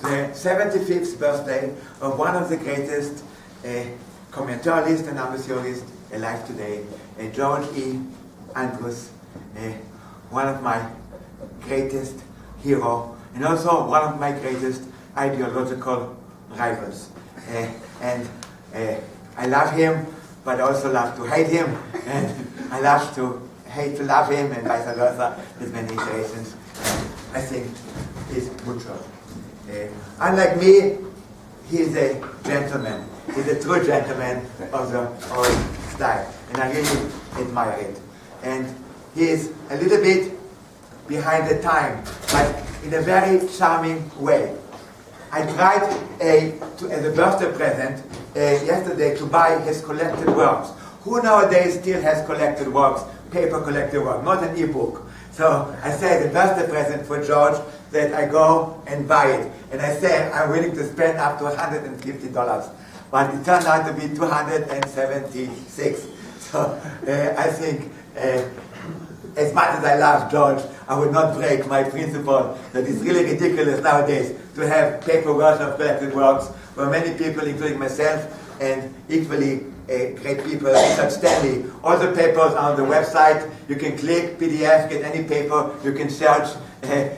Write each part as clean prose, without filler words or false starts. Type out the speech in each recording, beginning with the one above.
the 75th birthday of one of the greatest combinatorialists and number theorists alive today, George E. Andrews, one of my greatest heroes, and also one of my greatest ideological rivals. And I love him, but I also love to hate him, and I love to hate to love him, and vice versa, with many iterations. I think is mutual. Unlike me, he's a gentleman. He's a true gentleman of the old style, and I really admire it. And he is a little bit behind the time, but in a very charming way. I tried as a birthday present yesterday to buy his collected works. Who nowadays still has collected works, paper collected work, not an e-book? So I said a birthday present for George that I go and buy it. And I said I'm willing to spend up to $150. But it turned out to be $276. So I think as much as I love George, I would not break my principle that it's really ridiculous nowadays to have paper version of collected works, where many people, including myself, and equally great people, Richard Stanley, all the papers are on the website. You can click PDF, get any paper, you can search.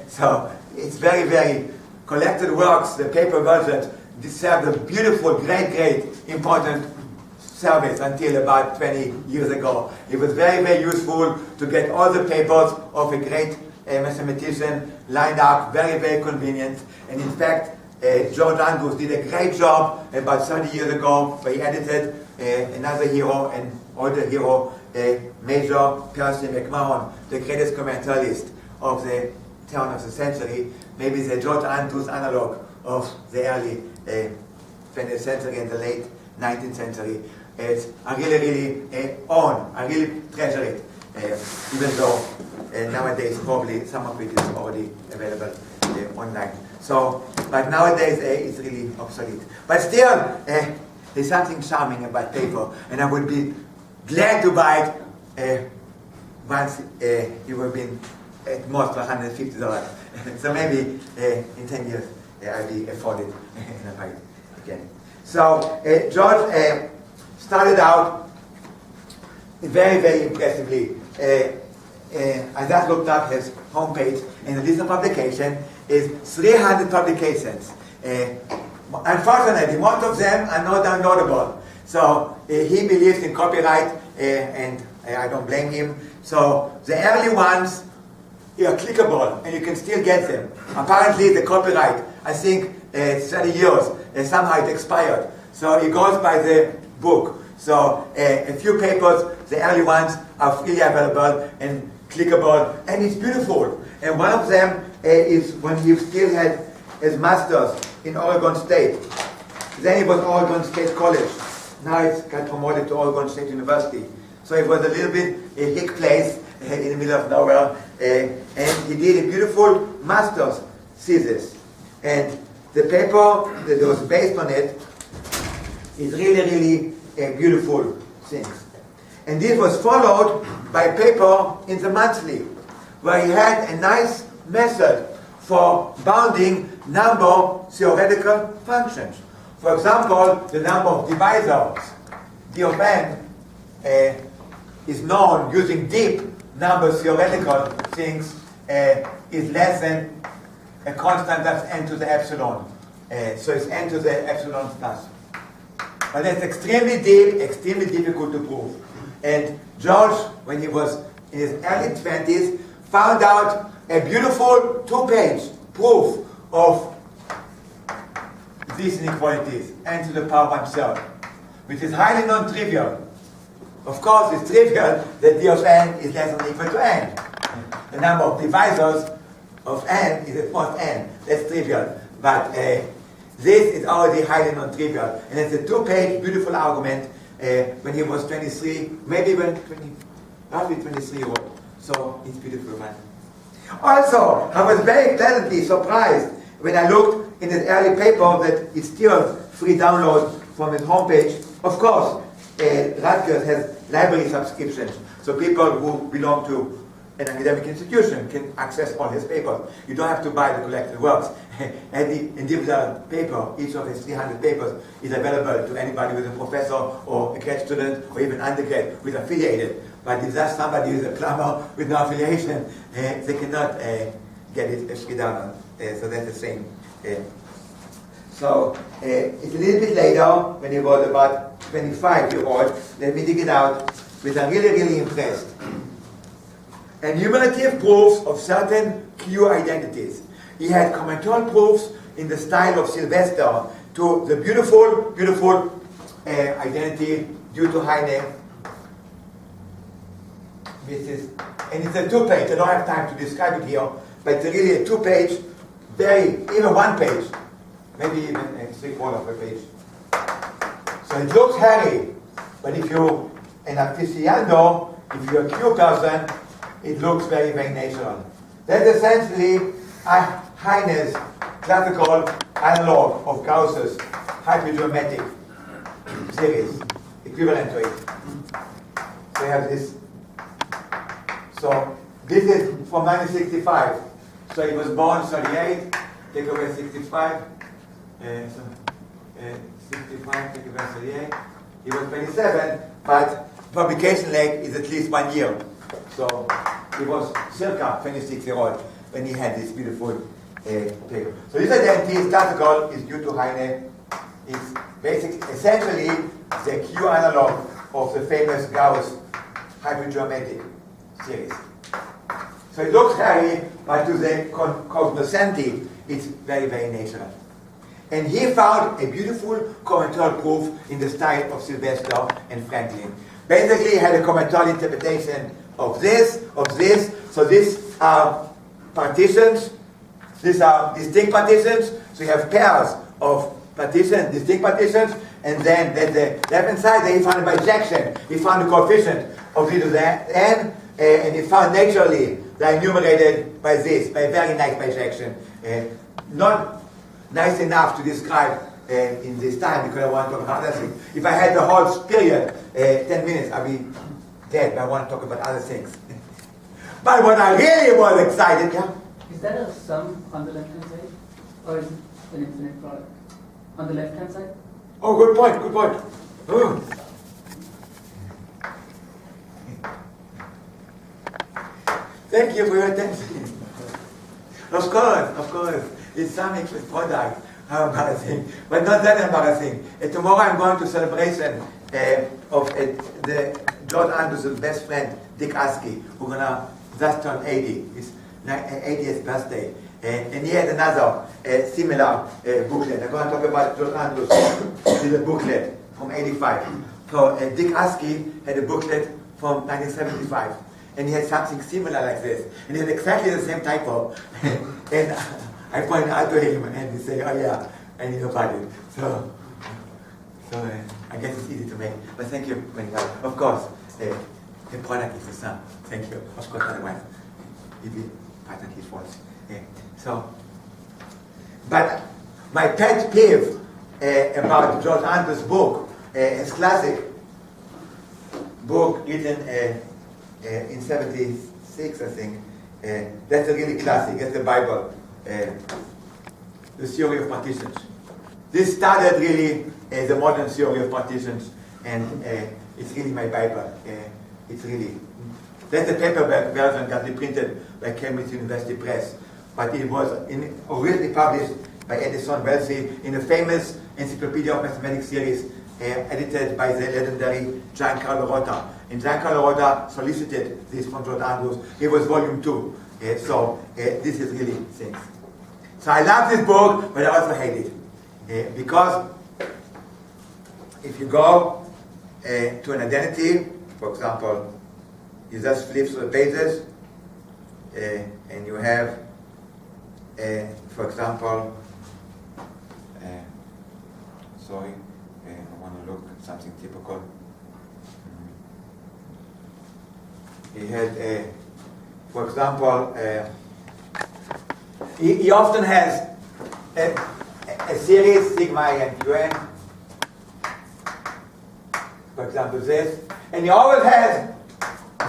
So it's very, very collected works, the paper versions, served a beautiful, great, important service until about 20 years ago. It was very, very useful to get all the papers of a great mathematician lined up, very, very convenient. And in fact, George Andrews did a great job about 30 years ago, where he edited another hero, an older hero, Major Percy MacMahon, the greatest combinatorialist of the turn of the century, maybe the George Andrews analog of the early 20th century and the late 19th century. I really own, I really treasure it, even though nowadays probably some of it is already available online. So, but nowadays it's really obsolete. But still, there's something charming about paper, and I would be glad to buy it once it would have been at most $150. So maybe in 10 years I'll be afforded and I'll buy it again. So George started out very, very impressively. I just looked up his homepage, and the list of publication is 300 publications. Unfortunately, most of them are not downloadable. So he believes in copyright, and I don't blame him. So the early ones are clickable, and you can still get them. Apparently, the copyright, I think, 30 years, somehow it expired. So it goes by the book. So a few papers, the early ones, are freely available and clickable, and it's beautiful. And one of them is when he still had his master's in Oregon State. Then it was Oregon State College. Now it's got promoted to Oregon State University. So it was a little bit a hick place in the middle of nowhere. And he did a beautiful master's thesis. And the paper that was based on it is really a beautiful thing. And this was followed by a paper in the monthly, where he had a nice method for bounding number theoretical functions. For example, the number of divisors, d of n, is known using deep number theoretical things is less than a constant that's n to the epsilon. So it's n to the epsilon plus. But it's extremely deep, extremely difficult to prove. And George, when he was in his early 20s, found out a beautiful 2-page proof of these inequalities, n to the power 1/3, which is highly non-trivial. Of course, it's trivial that d of n is less than or equal to n. The number of divisors of n is at most n. That's trivial. But this is already highly non-trivial. And it's a 2-page beautiful argument when he was 23, maybe when roughly 23 years old. So it's beautiful, man. Also, I was very pleasantly surprised when I looked in his early paper that it's still free download from his homepage. Of course, Rutgers has library subscriptions, so people who belong to an academic institution can access all his papers. You don't have to buy the collected works. Any individual paper, each of his 300 papers, is available to anybody who is a professor or a grad student or even undergrad who is affiliated. But if that's somebody who is a plumber with no affiliation, they cannot get it SCRATCHPAD. So that's the same. So it's a little bit later, when he was about 25-year-old, let me dig it out, which I'm really, really impressed. Enumerative proofs of certain Q identities. He had combinatorial proofs in the style of Sylvester to the beautiful, beautiful identity due to Eyre. And it's a two-page. I don't have time to describe it here, but it's really a two-page, even one page, maybe even three-quarter of a page. So it looks hairy, but if you're an aficionado, if you're a Q person, it looks very, very natural. That's essentially Eyre's classical analog of Gauss's hypergeometric series, equivalent to it. So you have this. So this is from 1965. So he was born 38, take away 65. 65, take away 38. He was 27, but publication lag is at least 1 year. So he was circa 26-year-old when he had this beautiful paper. So this identity is classical, is due to Eyre. It's essentially the Q analog of the famous Gauss hypergeometric series. So it looks hairy, but to the cognoscenti, it's very, very natural. And he found a beautiful combinatorial proof in the style of Sylvester and Franklin. Basically, he had a combinatorial interpretation of this. So these are partitions. These are distinct partitions. So you have pairs of partitions, distinct partitions, and then at the left-hand side, he found a bijection. He found the coefficient of e to the n, and he found naturally they enumerated by this, by a very nice bijection. Not nice enough to describe in this time because I want to talk about other things. If I had the whole period, 10 minutes, I'd be dead, but I want to talk about other things. But what I really was excited, yeah? Is that a sum on the left-hand side? Or is it an infinite product? On the left-hand side? Oh, good point, good point. Oh. Thank you for your attention. Of course. It's some with product. How embarrassing. But not that embarrassing. Tomorrow I'm going to celebration of the George Andrews' best friend, Dick Askey, who's going to just turn 80. His 80th birthday. And he had another similar booklet. I'm going to talk about George Andrews. This is a booklet from 85. So Dick Askey had a booklet from 1975. And he had something similar like this. And he had exactly the same typo. And I pointed out to him and he said, oh yeah, I knew about it. So I guess it's easy to make. But thank you very much. Of course, the product is the sum. Thank you. Of course, otherwise, it will patent is false. But my pet peeve about George Andrews' book, his classic book written in 76, I think. That's a really classic. That's the Bible, the theory of partitions. This started really as a modern theory of partitions, and it's really my Bible. It's really that's the paperback version that we printed by Cambridge University Press, but it was originally published by Edison Wellesley in a famous Encyclopedia of Mathematics series edited by the legendary Giancarlo Rota. And Giancarlo Rota solicited this from George Andrews. It was volume 2. This is really things. So I love this book, but I also hate it. Because if you go to an identity, for example, you just flip through the pages, and you have, for example, I want to look at something typical. He had, for example, he often has a series, sigma and qn, for example this, and he always has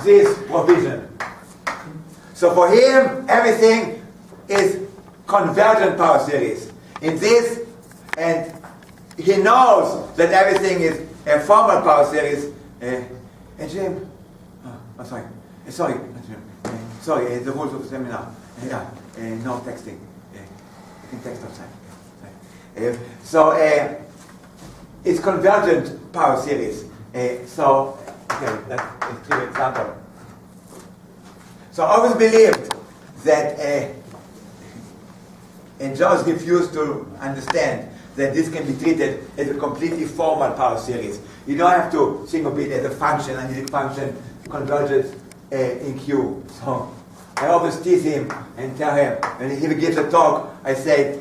this provision. So for him, everything is convergent power series. In this, and he knows that everything is a formal power series. And Jim, sorry, the rules of the seminar. No texting. You can text outside. It's convergent power series. Okay, that's a clear example. So I always believed that, and George refused to understand that this can be treated as a completely formal power series. You don't have to think of it as a function, and the function converges in Q. So I always tease him and tell him, when he gives a talk, I say,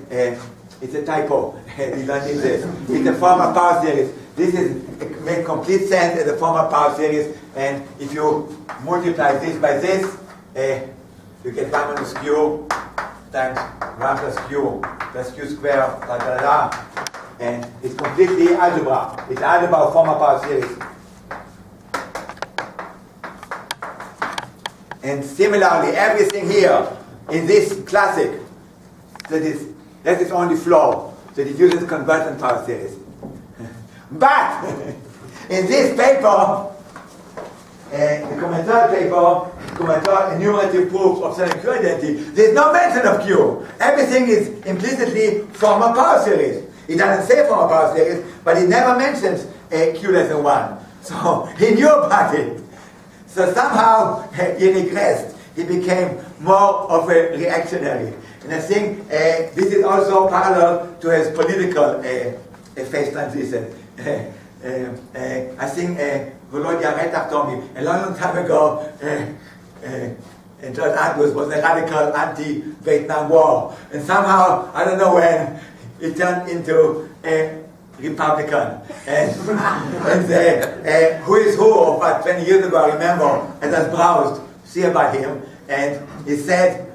it's a typo. You don't need this. It's a formal power series. This makes complete sense as a formal power series, and if you multiply this by this, you get 1 minus Q times 1 plus Q squared, and it's completely algebra. It's algebra of formal power series. And similarly, everything here in this classic, that is only flow, that it uses convergent power series. But in this paper, the combinatorial paper, combinatorial enumerative proof of certain Q identity, there's no mention of Q. Everything is implicitly formal power series. It doesn't say formal power series, but it never mentions Q less than 1. So he knew about it. So somehow he regressed. He became more of a reactionary. And I think this is also parallel to his political phase transition. I think Volodya Retak told me a long time ago, George Andrews was a radical anti-Vietnam War. And somehow, I don't know when, it turned into a Republican. And who is who of about 20 years ago, I remember, and I browsed, see about him, and he said,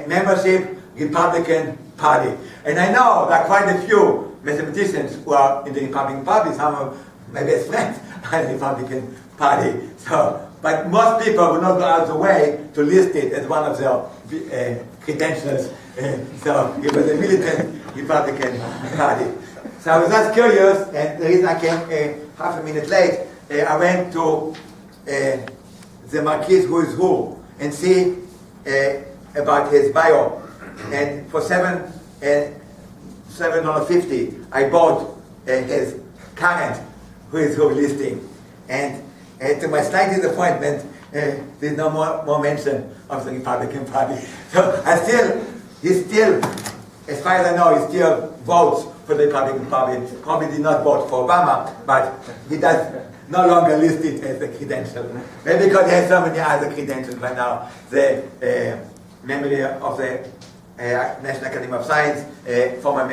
membership, Republican Party. And I know there are quite a few mathematicians who are in the Republican Party, some of my best friends are in the Republican Party. So, but most people will not go out of the way to list it as one of their credentials. So it was a militant Republican Party. So I was just curious, and the reason I came half a minute late, I went to the Marquis Who is Who and see about his bio. And for $7.50, I bought his current Who is Who listing. And to my slight disappointment, there's no more mention of the Republican Party. So he still, as far as I know, he still votes for the Republican Party. Probably did not vote for Obama, but he does no longer list it as a credential. Maybe because he has so many other credentials right now. The member of the National Academy of Science, former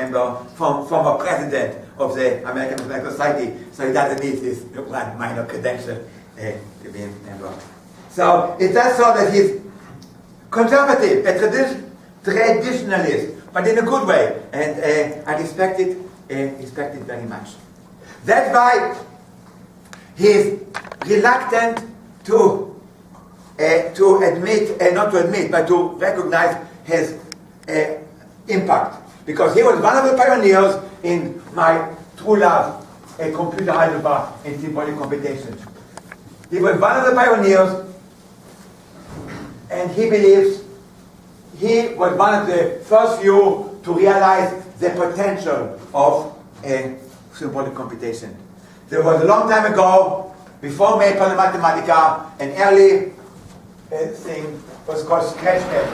president of the American Mathematical Society, so he doesn't need this one minor credential to be a member. So it's just so that he's conservative, a traditionalist, but in a good way, and I respect it very much. That's why he's reluctant to recognize his impact, because he was one of the pioneers in my true love, computer algebra and symbolic computation. He was one of the pioneers, and he believes he was one of the first few to realize the potential of symbolic computation. There was a long time ago, before Maple and Mathematica, an early thing was called SCRATCHPAD.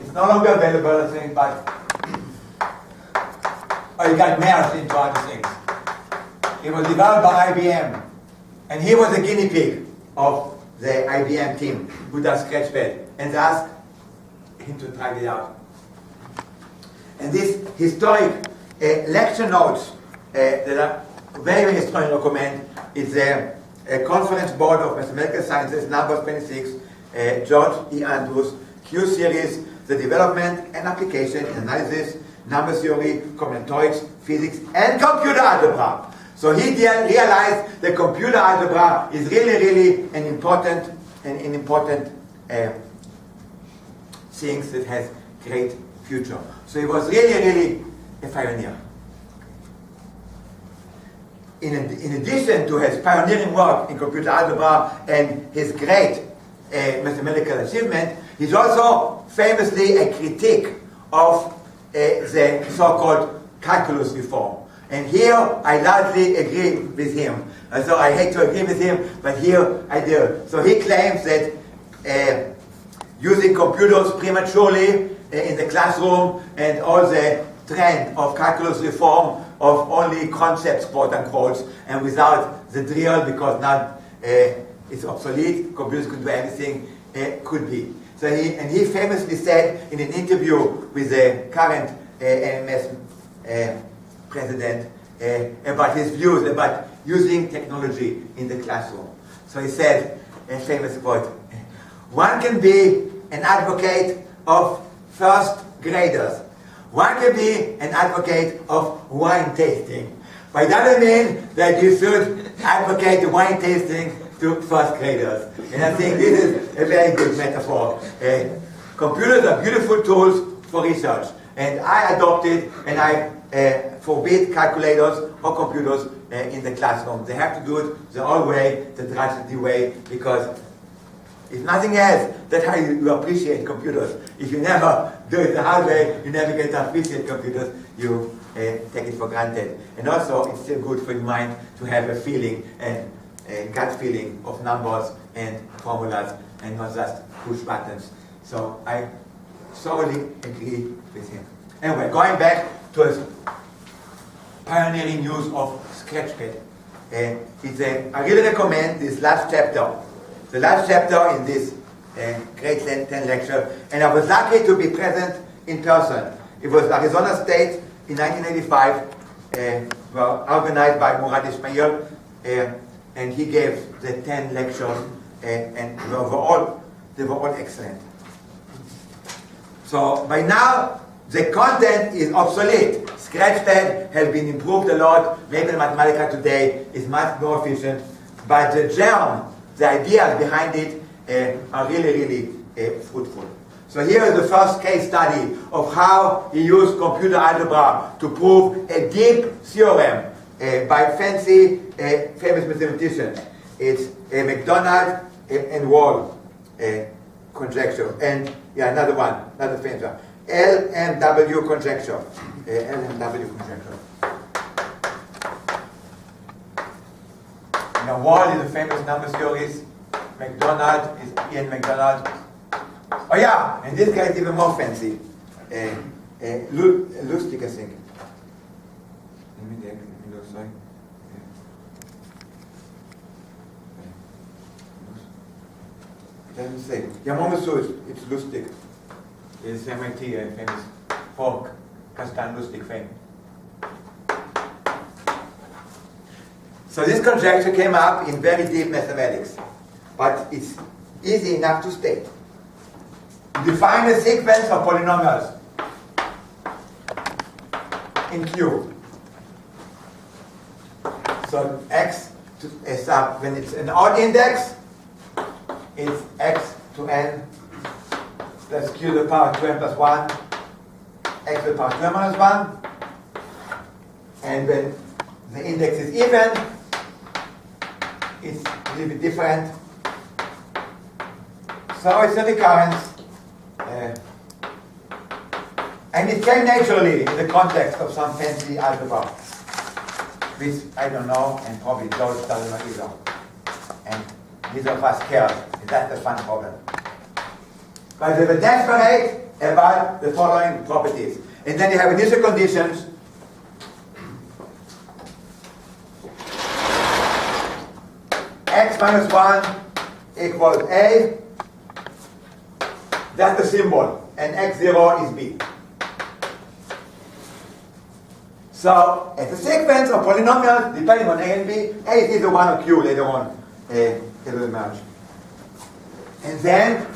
It's no longer available, I think, but it got merged into other things. It was developed by IBM, and he was a guinea pig of the IBM team who does SCRATCHPAD, and they asked him to try it out. And these historic lecture notes that are very, very strongly recommend is a Conference Board of Mathematical Sciences, number 26, George E. Andrews, Q series, the development and application in analysis, number theory, combinatorics, physics, and computer algebra. So he realized that computer algebra is really, really an important thinks that has great future. So he was really a pioneer. In addition to his pioneering work in computer algebra and his great mathematical achievement, he's also famously a critic of the so-called calculus reform. And here I largely agree with him. So I hate to agree with him, but here I do. So he claims that using computers prematurely in the classroom and all the trend of calculus reform of only concepts, quote unquote, and without the drill, because now it's obsolete, computers could do anything, could be. So he famously said in an interview with the current AMS president about his views about using technology in the classroom. So he said, a famous quote, "One can be an advocate of first graders. One can be an advocate of wine tasting. But it doesn't mean that you should advocate wine tasting to first graders." And I think this is a very good metaphor. Computers are beautiful tools for research. And I adopted and I forbid calculators or computers in the classroom. They have to do it the old way, the traditional way, because if nothing else, that's how you appreciate computers. If you never do it the hard way, you never get to appreciate computers, you take it for granted. And also, it's still good for your mind to have a feeling, and a gut feeling of numbers and formulas, and not just push buttons. So I thoroughly agree with him. Anyway, going back to his pioneering use of SCRATCHPAD. I really recommend this last chapter. The last chapter in this grade 10 lecture, and I was lucky to be present in person. It was Arizona State in 1985, organized by Murad Ismail, and he gave the 10 lectures, and they were all excellent. So by now, the content is obsolete. SCRATCHPAD has been improved a lot. Maybe Mathematica today is much more efficient, but the germ, the ideas behind it are really fruitful. So here is the first case study of how he used computer algebra to prove a deep theorem by fancy famous mathematicians. It's a MacDonald and Wall conjecture. And another famous one. LMW conjecture. LMW conjecture. Now, Wall is a famous number theorist. MacDonald is Ian MacDonald. Oh yeah, and this guy is even more fancy. Lustig, I think. Let me look, sorry. It doesn't say. It's Lustig. It's MIT, a famous folk, Kastan Lustig fame. So this conjecture came up in very deep mathematics, but it's easy enough to state. Define a sequence of polynomials in Q. So x to when it's an odd index, it's x to n plus q to the power 2n plus 1, x to the power 2n minus 1. And when the index is even, it's a little bit different. So it's a recurrence. And it came naturally in the context of some fancy algebra, which I don't know, and probably George doesn't know either. And neither of us care. That's the fun problem. But they were desperate about the following properties. And then you have initial conditions. X minus 1 equals A. That's the symbol. And x0 is B. So, it's a sequence of polynomials depending on A and B. A is either 1 or Q later on. It will emerge. And then,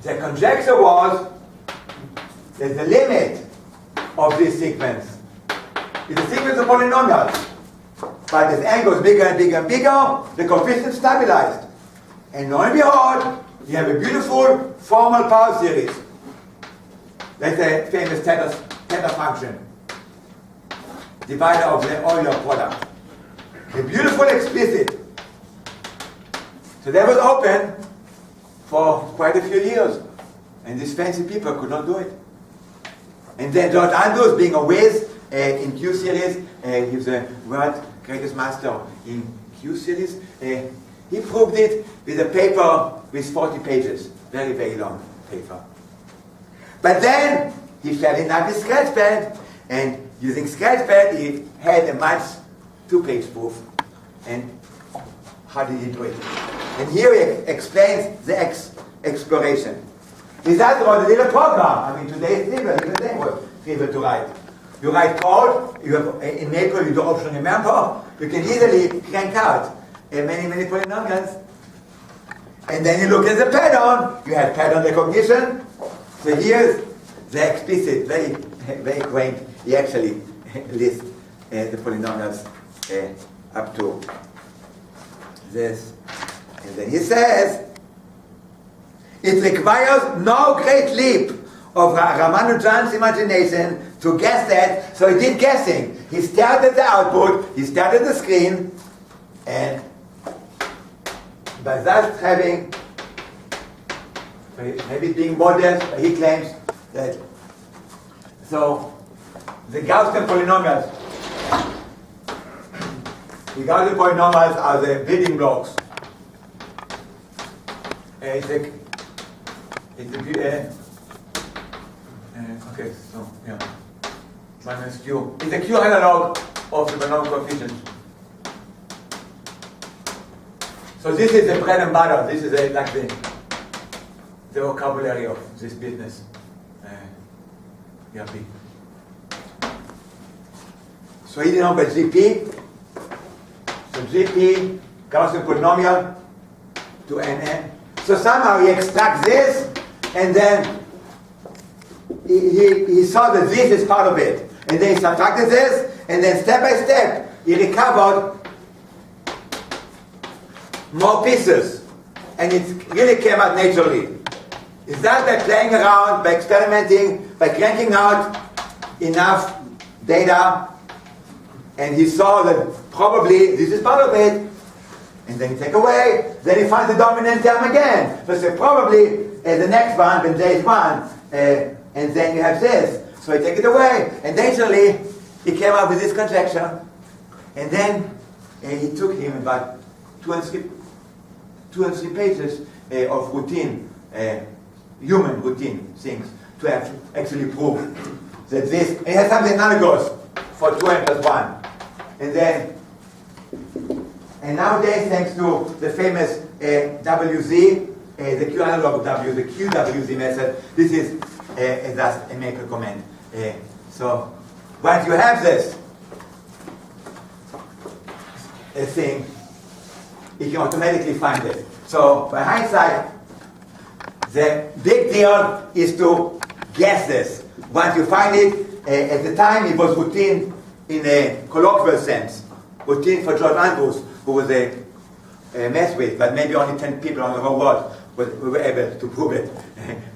the conjecture was that the limit of this sequence is a sequence of polynomials. But as n goes bigger and bigger and bigger, the coefficient stabilized. And lo and behold, you have a beautiful formal power series. That's a famous theta function, divider of the Euler product. A beautiful explicit. So that was open for quite a few years, and these fancy people could not do it. And then George Andrews, being a whiz in Q series, he was the world greatest master in Q series. He proved it with a paper with 40 pages, very, very long paper. But then he fell in love with SCRATCHPAD, and using SCRATCHPAD, he had a much two-page proof. And how did he do it? And here he explains the exploration. He started wrote a little program. I mean, today it's trivial, even then was trivial to write. You write code, you have, in Maple you do option remember, you can easily crank out many, many polynomials. And then you look at the pattern, you have pattern recognition. So here's the explicit, very, very quaint. He actually lists the polynomials up to this. And then he says, it requires no great leap of Ramanujan's imagination to guess that. So he did guessing. He stared at the output, he stared at the screen, and by that having, maybe being modest, he claims that, so the Gaussian polynomials, are the building blocks. Okay, so yeah, minus Q. It's a Q analog of the Banach coefficient. So this is the bread and butter. This is like the vocabulary of this business. ERP. So he did know about GP. So GP, Gaussian polynomial to NN. So somehow he extracts this, and then he saw that this is part of it. And then he subtracted this, and then step by step, he recovered more pieces. And it really came out naturally. Is that by playing around, by experimenting, by cranking out enough data, and he saw that probably this is part of it, and then he take away, then he finds the dominant term again. So say probably the next one, when J is 1, and then you have this. So he take it away, and naturally he came up with this conjecture, and then he took him about 2 and 3 pages of routine, human routine things to actually prove that this, it has something analogous for 2n plus 1. And nowadays, thanks to the famous WZ, the Q analog W, the QWZ method, this is just a maker comment. So once you have this thing, you can automatically find it. So by hindsight, the big deal is to guess this. Once you find it, at the time it was routine in a colloquial sense. Routine for George Andrews, who was a mess with, but maybe only 10 people on the whole world were able to prove it.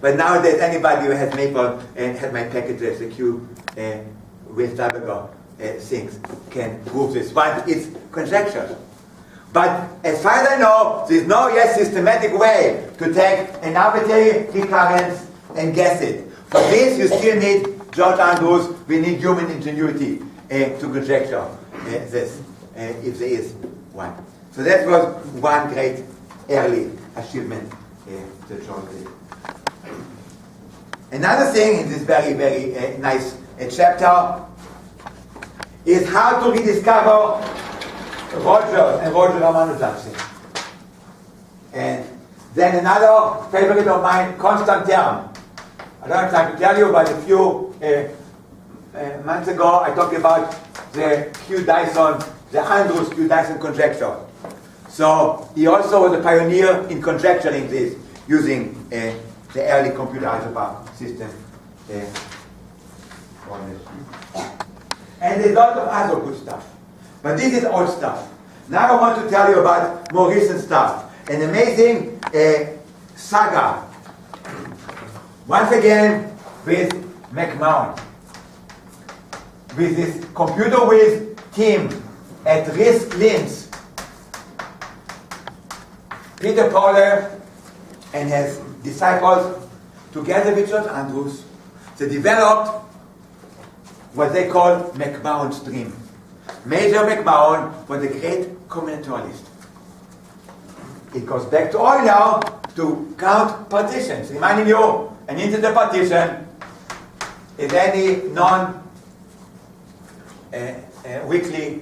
But nowadays, anybody who has Maple and had my packages, the Q with Zeilberger things, can prove this. But it's conjecture. But as far as I know, there is no yet systematic way to take an arbitrary recurrence and guess it. For this, you still need George Andrews. We need human ingenuity to conjecture this, if there is one. So that was one great early achievement that George did. Another thing in this very, very nice chapter is how to rediscover Rutgers and Roger Ramanujan thing. And then another favorite of mine, constant term. I don't have time to tell you, but a few months ago I talked about the Q-Dyson, the Andrews Q-Dyson conjecture. So he also was a pioneer in conjecturing this using the early computer algebra system. And there's a lot of other good stuff. But this is old stuff. Now I want to tell you about more recent stuff. An amazing saga. Once again with MacMahon, with this computer whiz team at RISC-Linz. Peter Paule and his disciples, together with George Andrews, they developed what they call MacMahon's dream. Major MacMahon was a great combinatorialist. It goes back to Euler to count partitions, reminding you an integer partition is any non-weakly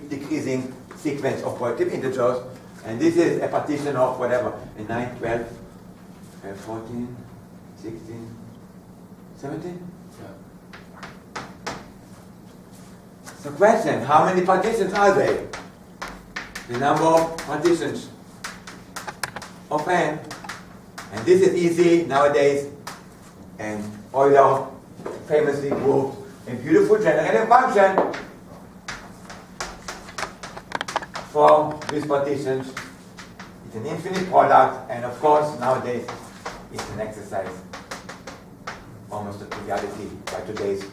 decreasing sequence of positive integers, and this is a partition of whatever, 9, 12, 14, 16, 17? So question, how many partitions are there? The number of partitions of n. And this is easy nowadays, and Euler famously proved a beautiful generative function for these partitions. It's an infinite product, and of course nowadays it's an exercise almost a triviality by today's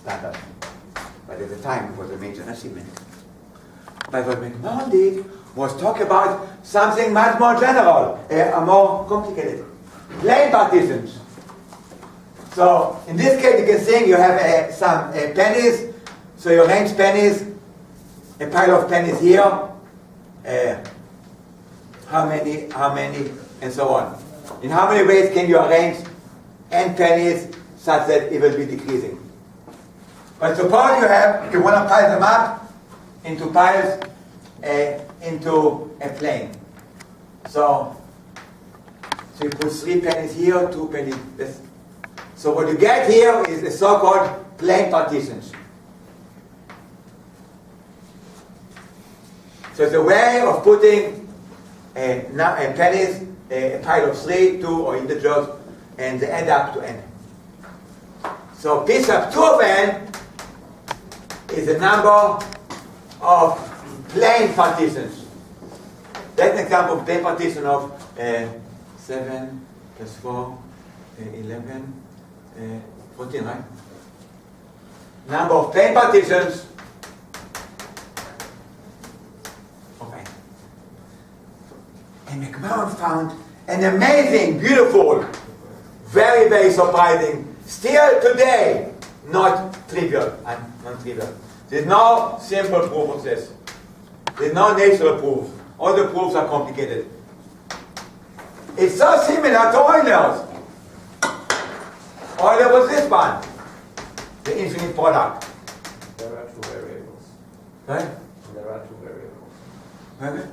standards. But at the time it was a major achievement. But what MacMahon did was talk about something much more general, more complicated. Plain partitions. So in this case you can think you have some pennies, so you arrange pennies, a pile of pennies here, how many, and so on. In how many ways can you arrange n pennies such that it will be decreasing? But suppose you want to pile them up into piles, into a plane. So you put 3 pennies here, 2 pennies this. So what you get here is the so-called plane partitions. So it's a way of putting pennies, a pile of 3, 2, or integers, and they add up to n. So p sub 2 of n is the number of plane partitions. That's an example of plane partition of 7 plus 4, 11, 14, right? Number of plane partitions of n. And MacMahon found an amazing, beautiful, very, very surprising, still today, not trivial and non-trivial. There's no simple proof of this. There's no natural proof. All the proofs are complicated. It's so similar to Euler's. Euler was this one, the infinite product. There are 2 variables. Right? There are 2 variables. Okay.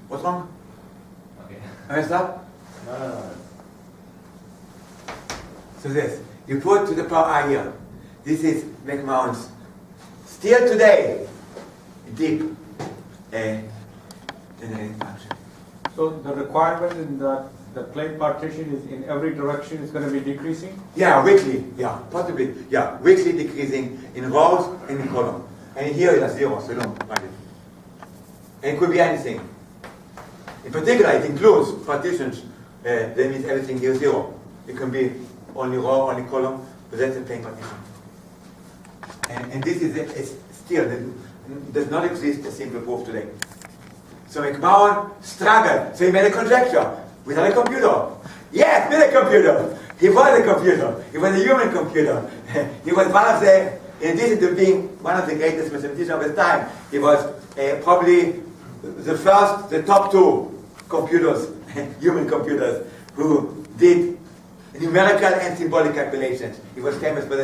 What's wrong? Okay. Messed up? No. So this, you put to the power I here. This is MacMahon's, still today, deep generating function. So the requirement in that the plane partition is in every direction is going to be decreasing? Yeah, weakly, possibly, weakly decreasing in rows and in columns. And here it has 0, so don't mind it. And it could be anything. In particular, it includes partitions. That means everything here 0. It can be only row, only column, but that's a plane partition. And this is still, does not exist a simple proof today. So MacMahon struggled. So he made a conjecture without a computer. Yes, with a computer. He was a computer. He was a human computer. He was one of the, in addition to being one of the greatest mathematicians of his time, he was probably the top 2 computers, human computers, who did numerical and symbolic calculations. He was famous for that.